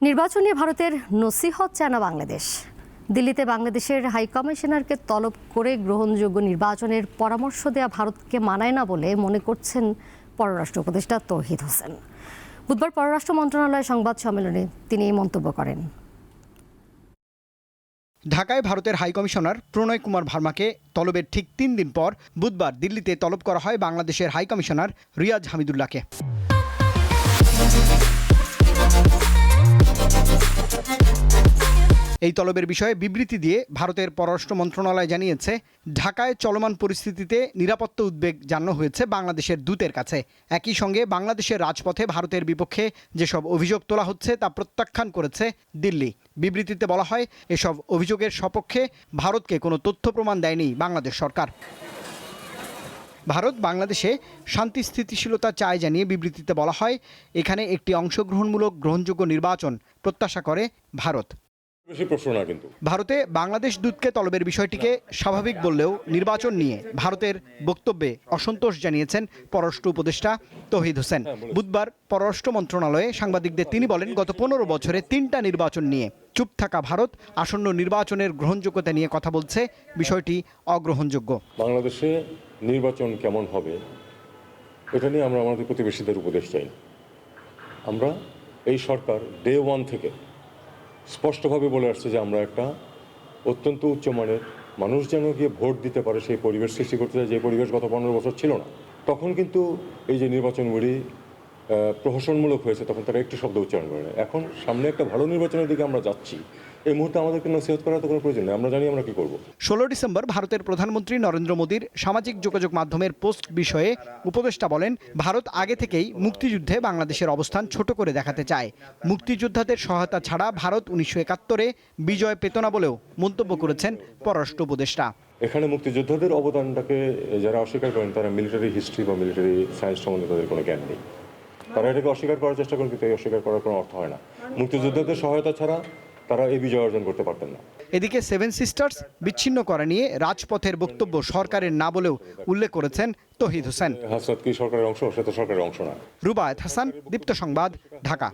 নির্বাচন নিয়ে ভারতের নসিহত চায় না বাংলাদেশ। দিল্লিতে বাংলাদেশের হাইকমিশনারকে তলব করে গ্রহণযোগ্য নির্বাচনের পরামর্শ দেওয়া ভারতকে মানায় না বলে মনে করছেন পররাষ্ট্র উপদেষ্টা তৌহিদ হোসেন। বুধবার পররাষ্ট্র মন্ত্রণালয়ের সংবাদ সম্মেলনে তিনি এই মন্তব্য করেন। ঢাকায় ভারতের হাইকমিশনার প্রণয় কুমার ভার্মাকে তলবের ঠিক 3 দিন পর বুধবার দিল্লিতে তলব করা হয় বাংলাদেশের হাইকমিশনার রিয়াজ হামিদুল্লাহকে। এই তলবের বিষয়ে বিবৃতি দিয়ে ভারতের পররাষ্ট্র মন্ত্রণালয় জানিয়েছে, ঢাকায় চলমান পরিস্থিতিতে নিরাপত্তা উদ্বেগ জানানো হয়েছে বাংলাদেশের দূতের কাছে। একই সঙ্গে বাংলাদেশের রাজপথে ভারতের বিপক্ষে যেসব অভিযোগ তোলা হচ্ছে তা প্রত্যাখ্যান করেছে দিল্লি। বিবৃতিতে বলা হয়, এসব অভিযোগের সপক্ষে ভারতকে কোনো তথ্য প্রমাণ দেয়নি বাংলাদেশ সরকার। ভারত বাংলাদেশে শান্তি স্থিতিশীলতা চায় জানিয়ে বিবৃতিতে বলা হয়, এখানে একটি অংশগ্রহণমূলক গ্রহণযোগ্য নির্বাচন প্রত্যাশা করে ভারত। ভারতে বাংলাদেশ দূতকে তলবের বিষয়টিকে স্বাভাবিক বললেও নির্বাচন নিয়ে ভারতের বক্তব্যে অসন্তোষ জানিয়েছেন পররাষ্ট্র উপদেষ্টা তৌহিদ হোসেন। বুধবার পররাষ্ট্র মন্ত্রণালয়ে সাংবাদিকদের তিনি বলেন, গত 15 বছরে 3টা নির্বাচন নিয়ে চুপ থাকা ভারত আসন্ন নির্বাচনের গ্রহণযোগ্যতা নিয়ে কথা বলছে, বিষয়টি অগ্রহণযোগ্য। বাংলাদেশে নির্বাচন কেমন হবে এটা নিয়ে আমরা আমাদের প্রতিবেশীদের উপদেশ চাই। আমরা এই সরকার ডে 1 থেকে স্পষ্টভাবে বলে আসছে যে আমরা একটা অত্যন্ত উচ্চমানের মানুষ যেন গিয়ে ভোট দিতে পারে সেই পরিবেশ সৃষ্টি করতে চাই, যে পরিবেশ গত 15 বছর ছিল না। তখন কিন্তু এই যে নির্বাচনগুলি প্রহসনমূলক হয়েছে, তখন তারা একটি শব্দ উচ্চারণ করে না। এখন সামনে একটা ভালো নির্বাচনের দিকে আমরা যাচ্ছি, এই মুহূর্তে আমাদেরকে নসিহত করার তো কোনো প্রয়োজন নেই, আমরা জানি আমরা কি করব। 16 ডিসেম্বর ভারতের প্রধানমন্ত্রী নরেন্দ্র মোদীর সামাজিক যোগাযোগ মাধ্যমের পোস্ট বিষয়ে উপদেষ্টা বলেন, ভারত আগে থেকেই মুক্তিযুদ্ধে বাংলাদেশের অবস্থান ছোট করে দেখাতে চায়। মুক্তিযোদ্ধাদের সহায়তা ছাড়া ভারত 1971-এ বিজয় পেত না বলেও মন্তব্য করেছেন পররাষ্ট্র উপদেষ্টা। এখানে মুক্তিযোদ্ধাদের অবদানটাকে যারা অস্বীকার করেন, তারা মিলিটারি হিস্ট্রি বা মিলিটারি সায়েন্স সম্বন্ধে তাদের কোনো জ্ঞান নেই। তারা এটাকে অস্বীকার করার চেষ্টা করেন, কিন্তু এই অস্বীকার করার কোনো অর্থ হয় না। মুক্তিযোদ্ধাদের সহায়তা ছাড়া তারা এই বিজয় অর্জন করতে পারতেন না। এদিকে 7 সিস্টার্স বিচ্ছিন্ন করা নিয়ে রাজপথের বক্তব্য সরকারের না বলেও উল্লেখ করেছেন তৌহিদ হোসেন। হাসনাত কি সরকারের অংশ? সে তো সরকারের অংশ না। রুবায়েত হাসান, দীপ্ত সংবাদ, ঢাকা।